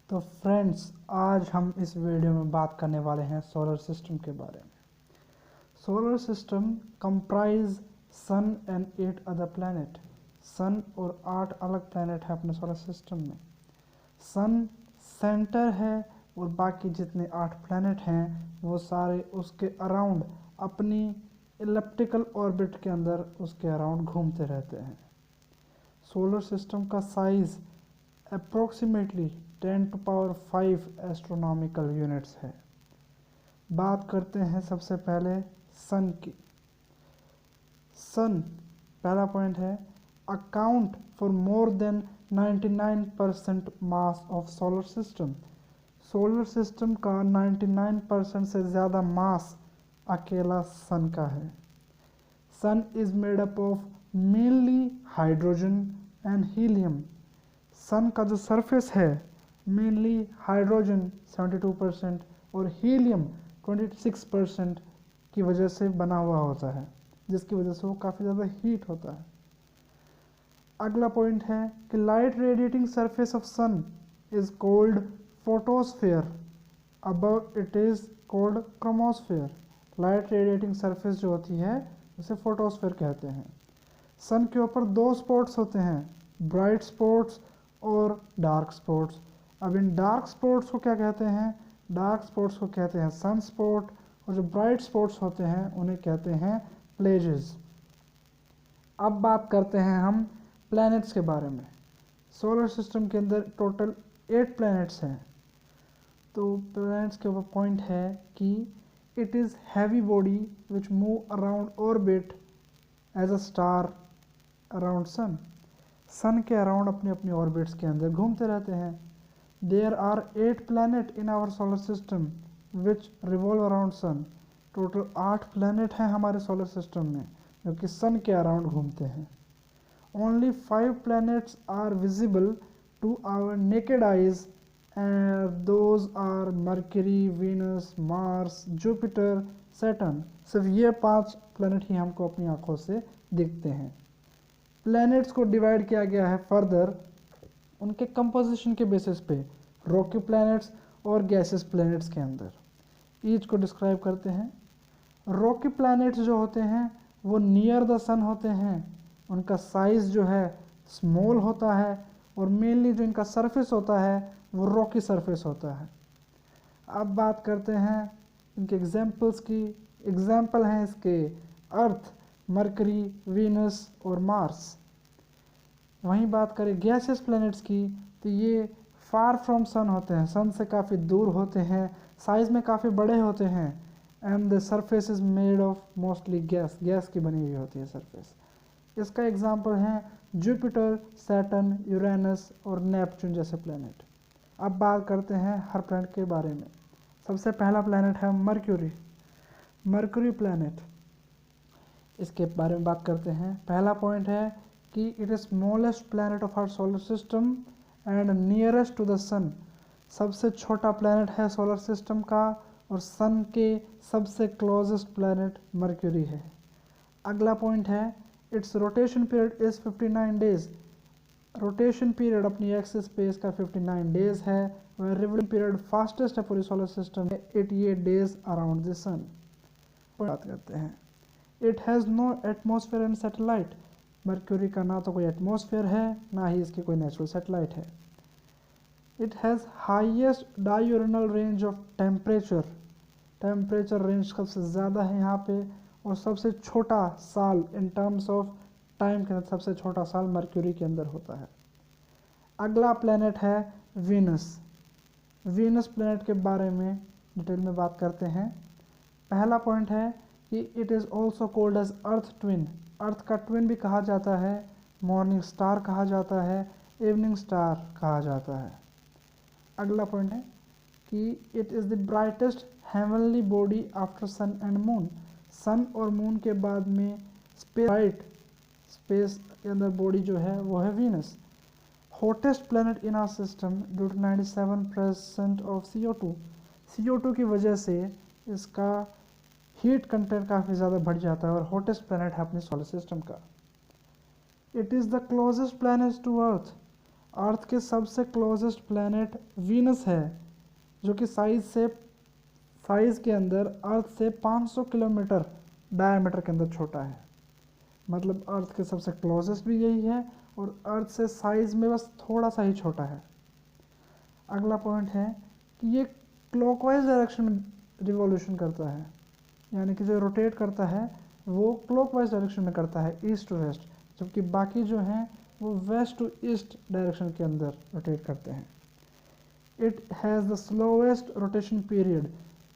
तो फ्रेंड्स, आज हम इस वीडियो में बात करने वाले हैं सोलर सिस्टम के बारे में। Solar system comprise sun and 8 other planet. Sun और 8 अलग प्लैनेट है अपने सोलर सिस्टम में। सन सेंटर है और बाकी जितने 8 प्लैनेट हैं वो सारे उसके अराउंड अपनी इलिप्टिकल ऑर्बिट के अंदर उसके अराउंड घूमते रहते हैं। सोलर सिस्टम का साइज़ अप्रोक्सीमेटली 10⁵ एस्ट्रोनॉमिकल यूनिट्स है। बात करते हैं सबसे पहले सन की। सन पहला पॉइंट है, account for more than 99% mass of solar system. Solar system का 99% से ज़्यादा मास अकेला सन का है। Sun is made up of mainly hydrogen and helium. Sun का जो सरफेस है मेनली हाइड्रोजन 72% और हीलियम 26% की वजह से बना हुआ होता है, जिसकी वजह से वो काफ़ी ज़्यादा हीट होता है। अगला पॉइंट है कि light radiating surface of sun is called photosphere, above it is called chromosphere. Light radiating surface जो होती है उसे फोटोस्फेयर कहते हैं। सन के ऊपर 2 स्पॉट्स होते हैं, ब्राइट स्पॉट्स और डार्क स्पॉट्स। अब इन डार्क स्पॉट्स को क्या कहते हैं? डार्क स्पॉट्स को कहते हैं सन स्पॉट, और जो ब्राइट स्पॉट्स होते हैं उन्हें कहते हैं प्लेजेस। अब बात करते हैं हम प्लैनेट्स के बारे में। सोलर सिस्टम के अंदर टोटल 8 प्लैनेट्स हैं। तो प्लैनेट्स के ऊपर पॉइंट है कि it is heavy body which move around orbit as a star around sun. Sun के अराउंड अपनी अपनी ऑर्बिट्स के अंदर घूमते रहते हैं। There are 8 planet in our solar system which revolve around sun. Total 8 planet हैं हमारे सोलर सिस्टम में जो कि सन के अराउंड घूमते हैं। Only 5 planets are visible to our naked eyes and those are Mercury, Venus, Mars, Jupiter, Saturn. सिर्फ ये 5 प्लैनेट ही हमको अपनी आंखों से दिखते हैं। प्लैनेट्स को डिवाइड किया गया है फर्दर उनके कंपोजिशन के बेसिस पे, रॉकी प्लैनेट्स और गैसेस प्लैनेट्स के अंदर। ईच को डिस्क्राइब करते हैं। रॉकी प्लैनेट्स जो होते हैं वो नियर द सन होते हैं, उनका साइज़ जो है स्मॉल होता है और मेनली जो इनका सरफेस होता है वो रॉकी सरफेस होता है। अब बात करते हैं इनके एग्जाम्पल्स की। एग्जाम्पल हैं इसके अर्थ, मरकरी, वीनस और मार्स। वहीं बात करें गैसियस प्लैनेट्स की तो ये फार फ्रॉम सन होते हैं, सन से काफ़ी दूर होते हैं, साइज़ में काफ़ी बड़े होते हैं and the surface is made of mostly gas, gas की बनी हुई होती है सरफेस। इसका एग्जांपल हैं जुपिटर, सैटर्न, यूरेनस और नेपच्यून जैसे प्लैनेट। अब बात करते हैं हर प्लैनेट के बारे में। सबसे पहला प्लैनेट है मर्क्यूरी। मर्क्यूरी प्लैनेट, इसके बारे में बात करते हैं। पहला पॉइंट है कि it is smallest planet of our solar system and nearest to the sun. सबसे छोटा प्लैनेट है सोलर सिस्टम का और सन के सबसे क्लोजेस्ट प्लैनेट मर्क्यूरी है। अगला पॉइंट है it's rotation period is 59 days. Rotation period अपनी एक्सिस पे इसका 59 डेज है। वह रिवॉल्विंग पीरियड फास्टेस्ट है पूरी सोलर सिस्टम में, 88 डेज अराउंड द सन। बात करते हैं, it has no atmosphere and satellite. Mercury का ना तो कोई एटमॉस्फेयर है ना ही इसकी कोई नेचुरल सैटेलाइट है। It has highest diurnal range of temperature. Temperature range सबसे ज़्यादा है यहाँ पे, और सबसे छोटा साल इन टर्म्स ऑफ टाइम के अंदर सबसे छोटा साल मर्क्यूरी के अंदर होता है। अगला प्लैनेट है वीनस। वीनस प्लैनेट के बारे में डिटेल में बात करते हैं। पहला पॉइंट है कि it is also called as Earth twin. Earth का ट्विन भी कहा जाता है, मॉर्निंग स्टार कहा जाता है, इवनिंग स्टार कहा जाता है। अगला पॉइंट है कि it is the brightest heavenly body after sun and moon. Sun और मून के बाद में स्पेस के अंदर बॉडी जो है वो है Venus. Hottest planet in our system due to 97% of CO2। CO2 की वजह से इसका हीट कंटेंट काफ़ी ज़्यादा बढ़ जाता है और हॉटेस्ट प्लैनेट है अपने सोलर सिस्टम का। It is the closest planet to Earth. Earth के सबसे क्लोजेस्ट प्लैनेट वीनस है, जो कि साइज़ के अंदर अर्थ से 500 किलोमीटर डायमीटर के अंदर छोटा है। मतलब अर्थ के सबसे क्लोजेस्ट भी यही है और अर्थ से साइज़ में बस थोड़ा सा ही छोटा है। अगला पॉइंट है कि ये क्लॉकवाइज डायरेक्शन में रिवॉल्यूशन करता है, यानी कि जो रोटेट करता है वो क्लॉकवाइज डायरेक्शन में करता है, ईस्ट टू वेस्ट, जबकि बाकी जो हैं वो वेस्ट टू ईस्ट डायरेक्शन के अंदर रोटेट करते हैं। It has the slowest rotation period,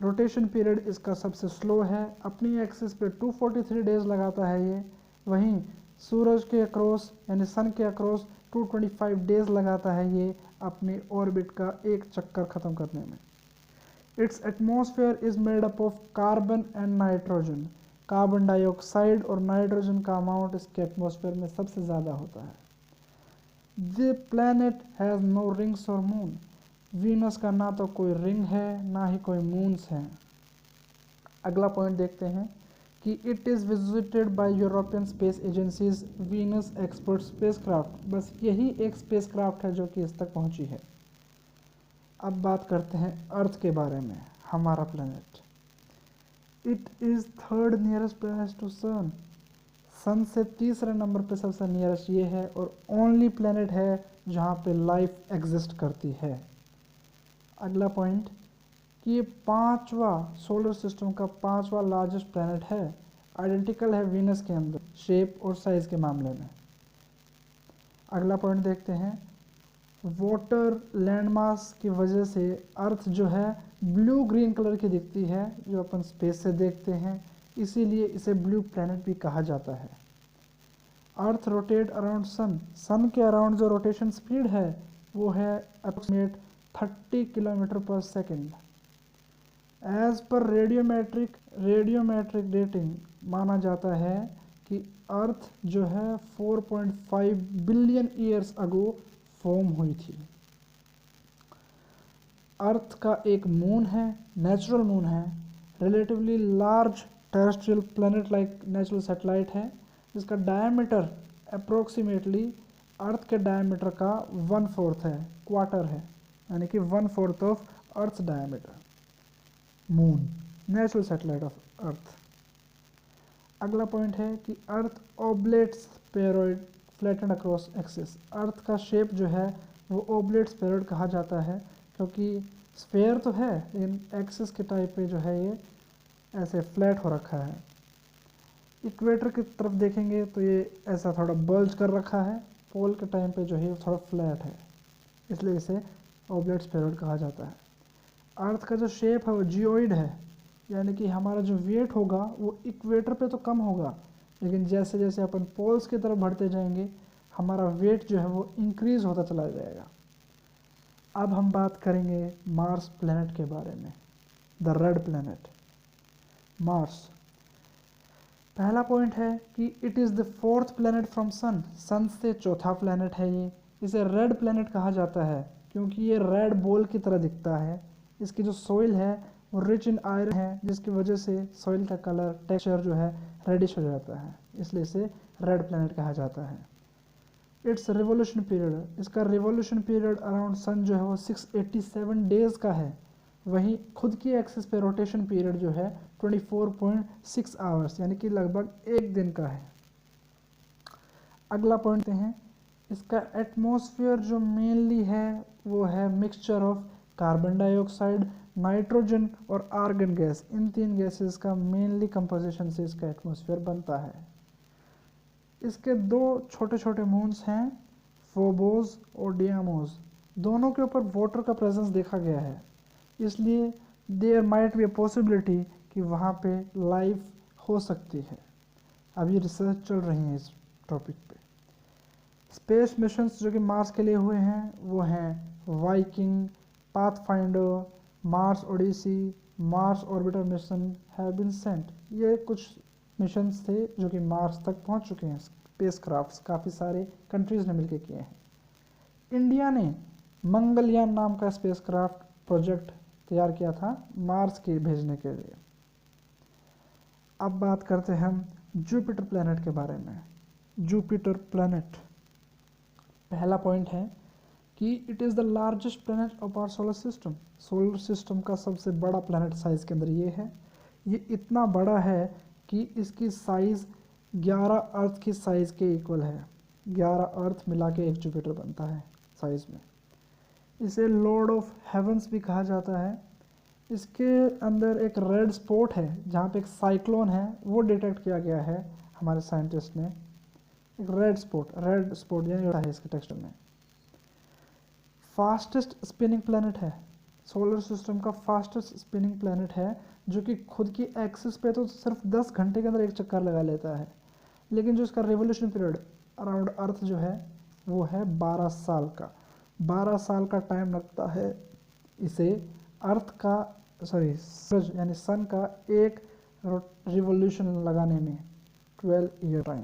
rotation period इसका सबसे स्लो है, अपनी एक्सिस पे 243 डेज लगाता है ये। वहीं सूरज के अक्रॉस यानी सन के अक्रॉस 225 डेज लगाता है ये अपनी ऑर्बिट का एक चक्कर ख़त्म करने में। Its atmosphere is made up of carbon and nitrogen, carbon dioxide और नाइट्रोजन का अमाउंट इसके एटमॉस्फेयर में सबसे ज़्यादा होता है। The planet has no rings और मून, वीनस का ना तो कोई रिंग है ना ही कोई मून्स हैं। अगला पॉइंट देखते हैं कि it is visited by European space agencies Venus expert spacecraft, बस यही एक स्पेसक्राफ्ट है जो कि इस तक पहुंची है। अब बात करते हैं अर्थ के बारे में, हमारा planet. It is third nearest planet to sun, sun से तीसरे नंबर पे सबसे नियरेस्ट ये है और ओनली प्लैनेट है जहाँ पे लाइफ एग्जिस्ट करती है। अगला पॉइंट कि ये पांचवा सोलर सिस्टम का पांचवा लार्जेस्ट प्लैनेट है, आइडेंटिकल है वीनस के अंदर शेप और साइज के मामले में। अगला पॉइंट देखते हैं, वाटर लैंडमास की वजह से अर्थ जो है ब्लू ग्रीन कलर की दिखती है जो अपन स्पेस से देखते हैं, इसीलिए इसे ब्लू प्लैनेट भी कहा जाता है। Earth rotate around sun, sun के अराउंड जो रोटेशन स्पीड है वो है approximate 30 kilometre per second. As per radiometric dating माना जाता है कि अर्थ जो है 4.5 बिलियन ईयर्स अगो फॉर्म हुई थी। अर्थ का एक मून है, नेचुरल मून है, relatively large terrestrial planet like natural satellite है, जिसका डायमीटर अप्रोक्सीमेटली अर्थ के डायमीटर का 1/4 है, क्वार्टर है, यानी कि 1/4 of earth diameter. Moon natural satellite of earth. अगला पॉइंट है कि अर्थ oblate spheroid flattened across axis, अर्थ का शेप जो है वो ओब्लेट स्फेरॉइड कहा जाता है क्योंकि स्फेयर तो है लेकिन एक्सिस के टाइप पे जो है ये ऐसे फ्लैट हो रखा है। इक्वेटर की तरफ देखेंगे तो ये ऐसा थोड़ा बल्ज कर रखा है, पोल के टाइम पे जो है थोड़ा फ्लैट है, इसलिए इसे ओब्लेट स्फेरॉइड कहा जाता है। अर्थ का जो शेप है वो जियोइड है, यानी कि हमारा जो वेट होगा वो इक्वेटर पे तो कम होगा, लेकिन जैसे जैसे अपन पोल्स की तरफ बढ़ते जाएंगे हमारा वेट जो है वो इंक्रीज होता चला जाएगा। अब हम बात करेंगे मार्स प्लैनेट के बारे में, द रेड प्लैनेट मार्स। पहला पॉइंट है कि it is the fourth planet from sun, sun से चौथा प्लैनेट है ये। इसे रेड प्लैनेट कहा जाता है क्योंकि ये रेड बॉल की तरह दिखता है। इसकी जो सॉइल है वो रिच इन आयरन है, जिसकी वजह से सॉइल का कलर टेक्सचर जो है रेडिश हो जाता है, इसलिए इसे रेड प्लैनेट कहा जाता है। इट्स रिवोल्यूशन पीरियड, इसका रिवोल्यूशन पीरियड अराउंड सन जो है वो 687 डेज़ का है। वहीं खुद की एक्सिस पे रोटेशन पीरियड जो है 24.6 आवर्स, यानी कि लगभग एक दिन का है। अगला पॉइंट हैं, इसका एटमॉस्फेयर जो मेनली है वो है mixture of carbon dioxide, nitrogen और आर्गन गैस, इन तीन गैसेस का मेनली कंपोजिशन से इसका एटमॉस्फेयर बनता है। इसके दो छोटे छोटे मून्स हैं, फोबोस और डियामोस, दोनों के ऊपर वाटर का प्रेजेंस देखा गया है, इसलिए there might be a possibility कि वहाँ पे लाइफ हो सकती है। अभी रिसर्च चल रही है इस टॉपिक पे। स्पेस मिशंस जो कि मार्स के लिए हुए हैं वो हैं Viking, Pathfinder, Mars Odyssey, Mars Orbiter Mission have been sent. ये कुछ मिशंस थे जो कि मार्स तक पहुंच चुके हैं, स्पेस क्राफ्ट्स काफ़ी सारे कंट्रीज़ ने मिलकर किए हैं। इंडिया ने मंगलयान नाम का स्पेस क्राफ्ट प्रोजेक्ट तैयार किया था मार्स के भेजने के लिए। अब बात करते हैं हम जुपिटर प्लैनेट के बारे में। जुपिटर प्लैनेट, पहला पॉइंट है कि it is the largest planet of our solar system. Solar system का सबसे बड़ा प्लैनेट साइज़ के अंदर ये है। ये इतना बड़ा है कि इसकी साइज़ 11 अर्थ की साइज़ के इक्वल है। 11 अर्थ मिला के एक जुपिटर बनता है साइज़ में। इसे लॉर्ड ऑफ हेवंस भी कहा जाता है। इसके अंदर एक रेड स्पॉट है जहाँ पे एक साइक्लोन है, वो डिटेक्ट किया गया है हमारे साइंटिस्ट ने। एक रेड स्पॉट यानी है इसके टेक्सचर में। फास्टेस्ट स्पिनिंग प्लैनेट है, सोलर सिस्टम का फास्टेस्ट स्पिनिंग प्लैनेट है, जो कि खुद की एक्सिस पे तो सिर्फ 10 घंटे के अंदर एक चक्कर लगा लेता है, लेकिन जो इसका रिवोल्यूशन पीरियड अराउंड अर्थ जो है वो है 12 साल का। 12 साल का टाइम लगता है इसे अर्थ का सूरज यानी सन का एक रिवोल्यूशन लगाने में, 12 ईयर टाइम।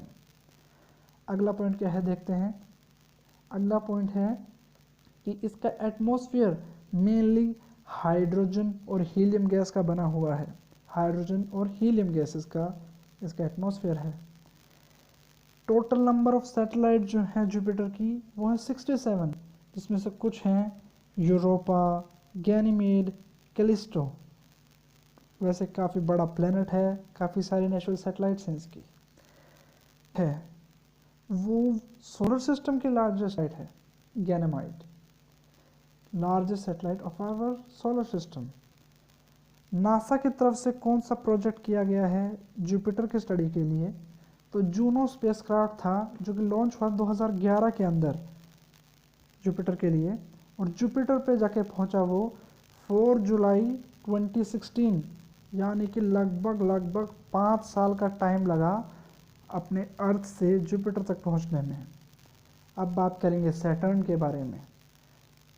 अगला पॉइंट क्या है देखते हैं। अगला पॉइंट है कि इसका एटमॉस्फेयर मेनली हाइड्रोजन और हीलियम गैस का बना हुआ है। हाइड्रोजन और हीलियम गैस इसका एटमॉस्फेयर है। टोटल नंबर ऑफ सैटेलाइट जो हैं जुपिटर की वो है 67, जिसमें से कुछ हैं यूरोपा, गैनीमेड, कैलिस्टो। वैसे काफ़ी बड़ा प्लेनेट है, काफ़ी सारी नेचुरल सैटेलाइट्स हैं इसकी है। वो सोलर सिस्टम की लार्जेस्ट सैटेलाइट है, Ganymede, largest satellite of our solar system. NASA की तरफ से कौन सा प्रोजेक्ट किया गया है जुपिटर की स्टडी के लिए, तो जूनो स्पेसक्राफ्ट था जो कि लॉन्च हुआ 2011 के अंदर जुपिटर के लिए, और जुपिटर पे जाके पहुंचा वो 4 जुलाई 2016, यानी कि लगभग 5 साल का टाइम लगा अपने अर्थ से जुपिटर तक पहुंचने में। अब बात करेंगे सैटर्न के बारे में।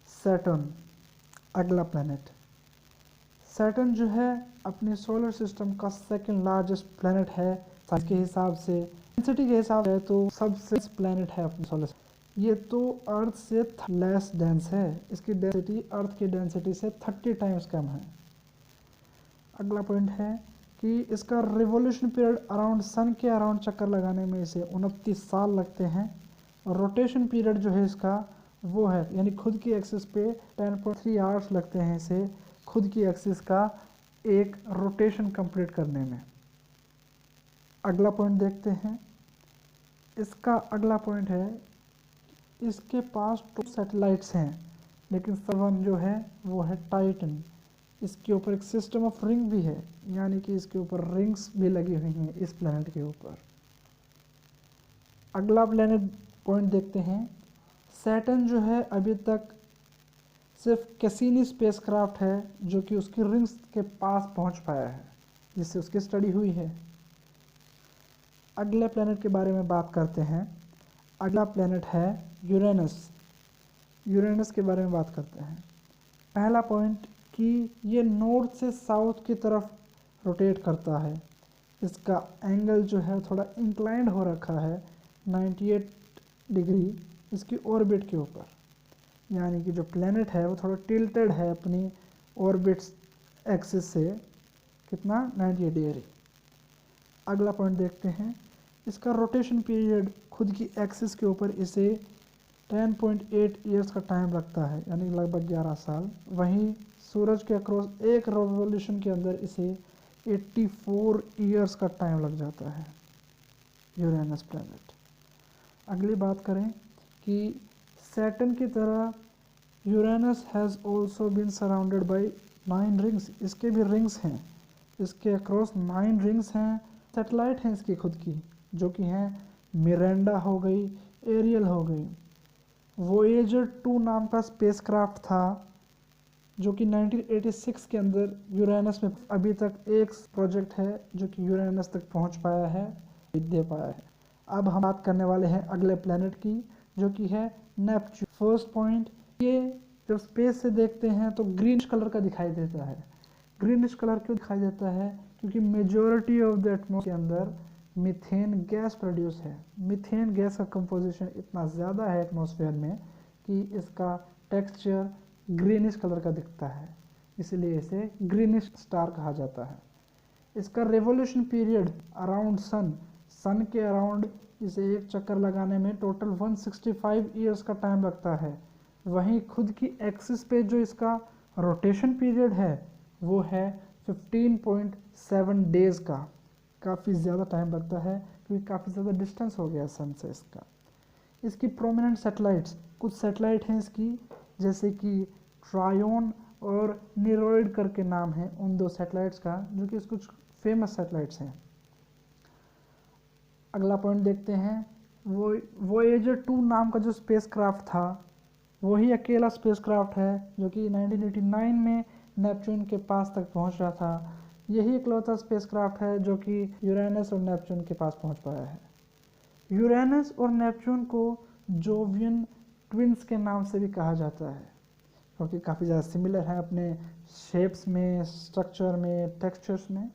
सैटर्न अगला प्लैनेट। सैटर्न जो है अपने सोलर सिस्टम का सेकंड लार्जेस्ट प्लैनेट है साइज के हिसाब से, डेंसिटी के हिसाब से तो सबसे प्लैनेट है अपने सोलर सिस्टम। ये तो अर्थ से लेस डेंस है, इसकी डेंसिटी अर्थ की डेंसिटी से 30 टाइम्स कम है। अगला पॉइंट है कि इसका रिवोल्यूशन पीरियड अराउंड सन के अराउंड चक्कर लगाने में इसे 29 साल लगते हैं, और रोटेशन पीरियड जो है इसका वो है, यानी खुद की एक्सिस पे 10.3 आवर्स लगते हैं इसे खुद की एक्सिस का एक रोटेशन कंप्लीट करने में। अगला पॉइंट देखते हैं। इसका अगला पॉइंट है इसके पास 2 सैटेलाइट्स हैं, लेकिन सबवन जो है वो है टाइटन। इसके ऊपर एक सिस्टम ऑफ रिंग भी है, यानी कि इसके ऊपर रिंग्स भी लगी हुई हैं इस प्लैनेट के ऊपर। अगला प्लैनेट पॉइंट देखते हैं। सैटर्न जो है अभी तक सिर्फ कैसिनी स्पेसक्राफ्ट है जो कि उसकी रिंग्स के पास पहुंच पाया है, जिससे उसकी स्टडी हुई है। अगले प्लैनेट के बारे में बात करते हैं। अगला प्लैनेट है यूरेनस। यूरेनस के बारे में बात करते हैं। पहला पॉइंट कि ये नॉर्थ से साउथ की तरफ रोटेट करता है। इसका एंगल जो है थोड़ा इंक्लाइंड हो रखा है 98 डिग्री इसकी ऑर्बिट के ऊपर, यानी कि जो प्लैनेट है वो थोड़ा टिल्टेड है अपनी ऑर्बिट एक्सिस से, कितना 98 डिग्री। अगला पॉइंट देखते हैं। इसका रोटेशन पीरियड खुद की एक्सिस के ऊपर इसे 10.8 ईयर्स का टाइम लगता है, यानी लगभग 11 साल। वहीं सूरज के अक्रॉस एक रिवॉल्यूशन के अंदर इसे 84 ईयर्स का टाइम लग जाता है यूरेनस प्लैनेट। अगली बात करें कि सैटर्न की तरह Uranus has also been surrounded by 9 rings. इसके भी रिंग्स हैं, इसके अक्रॉस 9 रिंग्स हैं। सैटेलाइट हैं इसकी खुद की, जो कि हैं मिरांडा हो गई, एरियल हो गई। वोएजर 2 नाम का स्पेसक्राफ्ट था जो कि 1986 के अंदर यूरेनस में, अभी तक एक प्रोजेक्ट है जो कि यूरेनस तक पहुंच पाया है, दे पाया है। अब हम बात करने वाले हैं अगले प्लैनेट की, जो कि है नेपच्यून। फर्स्ट पॉइंट, ये जब स्पेस से देखते हैं तो ग्रीनिश कलर का दिखाई देता है। ग्रीनिश कलर क्यों दिखाई देता है? क्योंकि मेजॉरिटी ऑफ द एटमॉस्फेयर के अंदर मीथेन गैस प्रोड्यूस है। मीथेन गैस का कंपोजिशन इतना ज़्यादा है एटमॉस्फेयर में कि इसका टेक्सचर ग्रीनिश कलर का दिखता है, इसलिए इसे ग्रीनिश स्टार कहा जाता है। इसका रेवोल्यूशन पीरियड अराउंड सन के अराउंड इसे एक चक्कर लगाने में टोटल 165 ईयर्स का टाइम लगता है, वहीं खुद की एक्सिस पे जो इसका रोटेशन पीरियड है वो है 15.7 डेज़ का। काफ़ी ज़्यादा टाइम लगता है क्योंकि काफ़ी ज़्यादा डिस्टेंस हो गया सन से इसका। इसकी प्रोमिनेंट सैटेलाइट्स, कुछ सैटेलाइट हैं इसकी, जैसे कि ट्रायोन और निरोइड करके नाम है उन दो सैटेलाइट्स का, जो कि कुछ फेमस सैटेलाइट्स हैं। अगला पॉइंट देखते हैं, वो वोएजर 2 नाम का जो स्पेसक्राफ्ट था वही अकेला स्पेसक्राफ्ट है जो कि 1989 में नेपच्यून के पास तक पहुंच रहा था। यही इकलौता स्पेसक्राफ्ट है जो कि यूरेनस और नेपच्यून के पास पहुंच पाया है। यूरेनस और नेपच्यून को जोवियन ट्विंस के नाम से भी कहा जाता है क्योंकि काफ़ी ज़्यादा सिमिलर है अपने शेप्स में, स्ट्रक्चर में, टेक्सचर्स में।